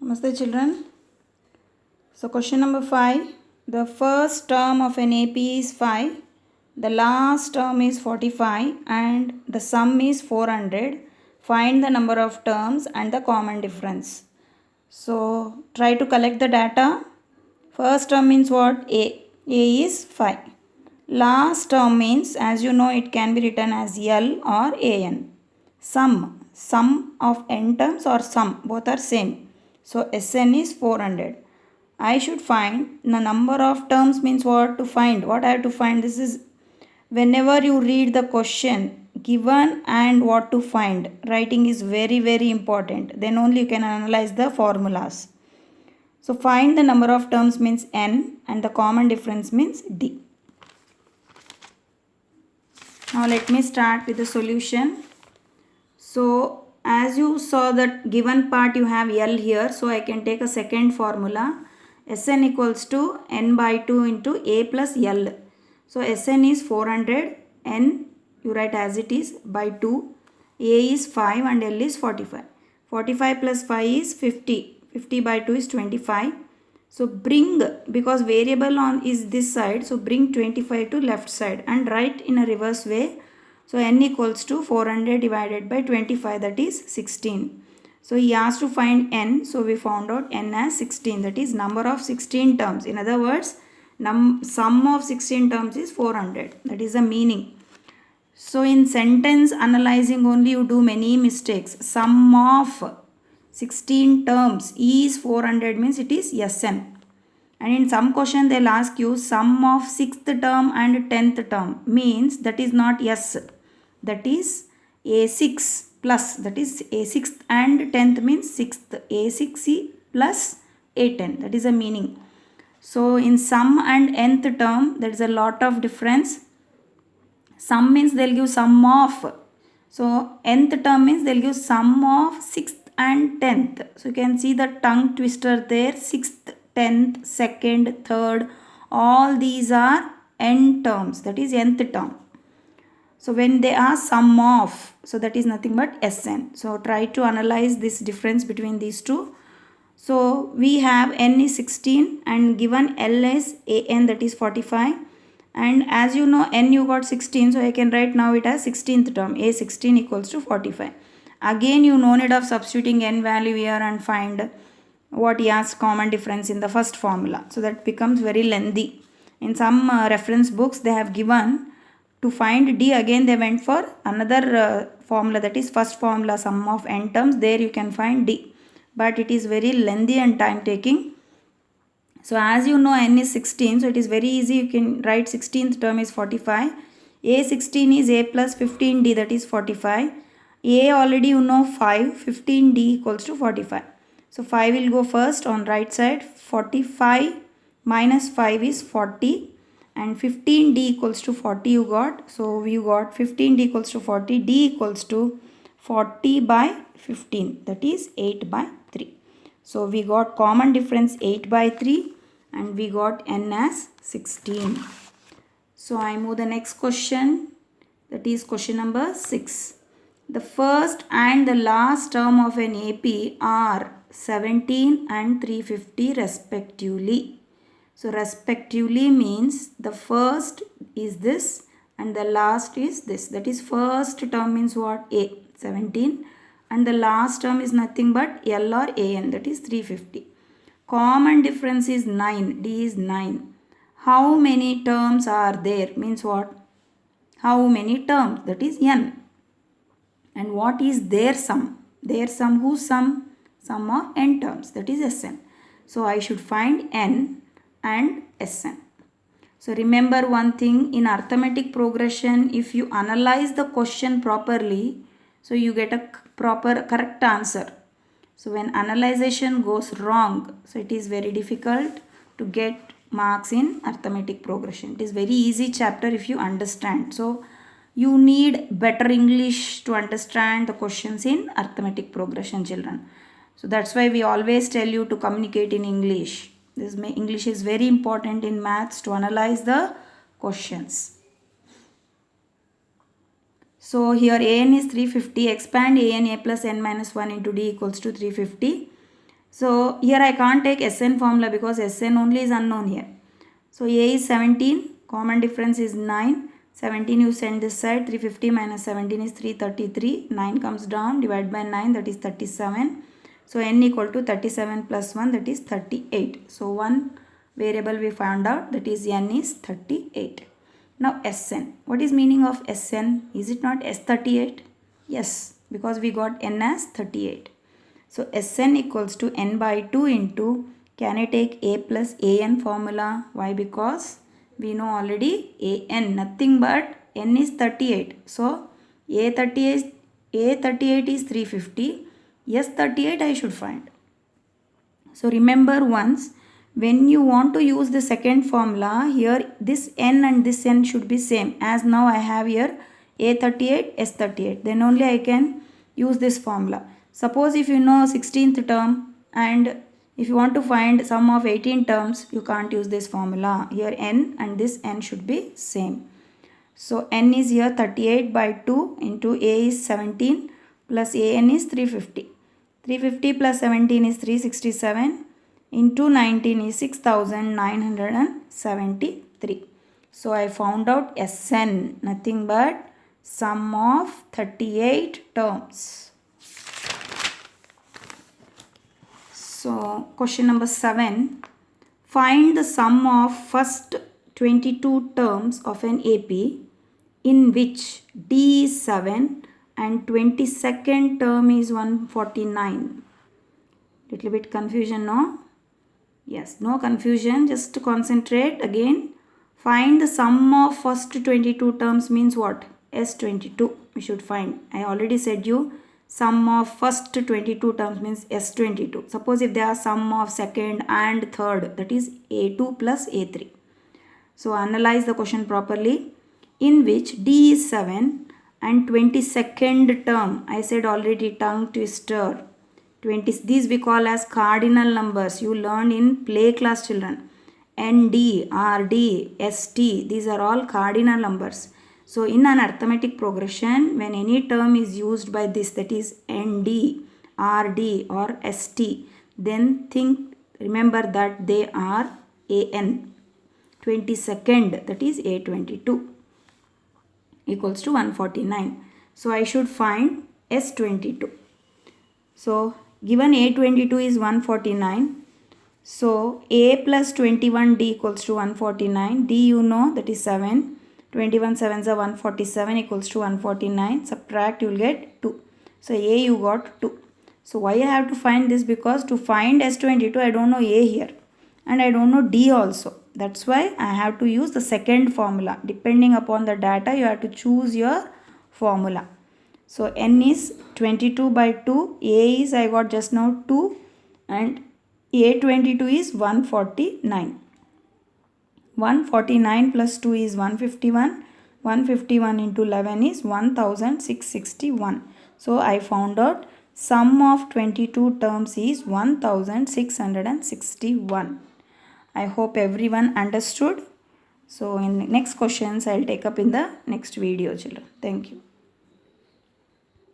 Namaste children. So question number 5. The first term of an AP is 5. The last term is 45 and the sum is 400. Find the number of terms and the common difference. So try to collect the data. First term means what? A. A is 5. Last term means, as you know, it can be written as L or AN. Sum of n terms or sum, both are same. So Sn is 400. I should find the number of terms means what to find. What I have to find, this is whenever you read the question given and what to find, writing is very important. Then only you can analyze the formulas. So find the number of terms means n and the common difference means d. Now let me start with the solution. So as you saw that given part you have L here, so I can take a second formula. Sn equals to n by 2 into A plus L. So Sn is 400, n you write as it is by 2, A is 5 and L is 45. 45 plus 5 is 50. 50 by 2 is 25. So bring, because variable on is this side, so bring 25 to left side and write in a reverse way. So n equals to 400 divided by 25, that is 16. So he asked to find n, so we found out n as 16, that is number of 16 terms. In other words, sum of 16 terms is 400, that is the meaning. So in sentence analyzing only you do many mistakes. Sum of 16 terms is 400 means it is Sn. And in some question they'll ask you sum of 6th term and 10th term means that is not S. That is A6 plus, that is A6th and 10th means 6th. A6 plus A10, that is a meaning. So in sum and nth term there is a lot of difference. Sum means they'll give sum of. So nth term means they'll give sum of 6th and 10th. So you can see the tongue twister there. 6th, 10th, 2nd, 3rd. All these are n terms. That is nth term. So when they are sum of, so that is nothing but Sn. So try to analyze this difference between these two. So we have n is 16 and given L is An, that is 45. And as you know n you got 16, so I can write now it as 16th term. A16 equals to 45. Again you no need of substituting n value here and find what he asks common difference in the first formula. So that becomes very lengthy. In some reference books they have given to find d, again they went for another formula, that is first formula sum of n terms. There you can find d, but it is very lengthy and time taking. So as you know n is 16, so it is very easy, you can write 16th term is 45. A16 is A plus 15d, that is 45. A already you know 5, 15d equals to 45. So 5 will go first on right side. 45 minus 5 is 40 and 15d equals to 40 you got. So you got 15d equals to 40, d equals to 40 by 15, that is 8 by 3. So we got common difference 8 by 3 and we got n as 16. So I move the next question, that is question number 6. The first and the last term of an AP are 17 and 350 respectively. So respectively means the first is this and the last is this. That is first term means what? A, 17, and the last term is nothing but L or An, that is 350. Common difference is 9, D is 9. How many terms are there means what? How many terms? That is n. And what is their sum? Their sum, whose sum? Sum of n terms, that is Sn. So I should find n and Sn. So remember one thing, in arithmetic progression, if you analyze the question properly, so you get a correct answer. So when analyzation goes wrong, so it is very difficult to get marks in arithmetic progression. It is very easy chapter if you understand. So you need better English to understand the questions in arithmetic progression, children. So that's why we always tell you to communicate in English. English is very important in maths to analyze the questions. So here An is 350. Expand An, A plus n minus 1 into d equals to 350. So here I can't take Sn formula because Sn only is unknown here. So A is 17, common difference is 9. 17 you send this side, 350 minus 17 is 333. 9 comes down, divide by 9, that is 37. So n equal to 37 plus 1, that is 38. So one variable we found out, that is n is 38. Now Sn. What is meaning of Sn? Is it not S38? Yes, because we got n as 38. So Sn equals to n by 2 into, can I take a plus an formula? Why? Because we know already an, nothing but n is 38. So a38 is 350. S38 I should find. So remember once, when you want to use the second formula, here this n and this n should be same. As now I have here a38, s38. Then only I can use this formula. Suppose if you know 16th term and if you want to find sum of 18 terms, you can't use this formula. Here n and this n should be same. So n is here 38 by 2 into a is 17 plus an is 350. 350 plus 17 is 367 into 19 is 6973. So I found out Sn, nothing but sum of 38 terms. So question number 7. Find the sum of first 22 terms of an AP in which D is 7 and 22nd term is 149. Little bit confusion, no? Yes, no confusion, just concentrate again. Find the sum of first 22 terms means what? S22 we should find. I already said you sum of first 22 terms means S22. Suppose if they are sum of second and third, that is A2 plus A3. So analyze the question properly. In which D is 7 and 22nd term, I said already, tongue twister. 20, these we call as cardinal numbers. You learned in play class, children. ND, RD, ST, these are all cardinal numbers. So in an arithmetic progression, when any term is used by this, that is ND, RD or ST, then remember that they are AN. 22nd, that is A22 equals to 149. So I should find S22. So given A22 is 149. So A plus 21D equals to 149. D you know, that is 7. 21 7s are 147 equals to 149. Subtract, you will get 2. So A you got 2. So why I have to find this? Because to find S22 I don't know A here. And I don't know D also. That's why I have to use the second formula. Depending upon the data, you have to choose your formula. So n is 22 by 2. A is, I got just now 2. And A22 is 149. 149 plus 2 is 151. 151 into 11 is 1661. So I found out sum of 22 terms is 1661. I hope everyone understood. So in next questions I will take up in the next video, children. Thank you.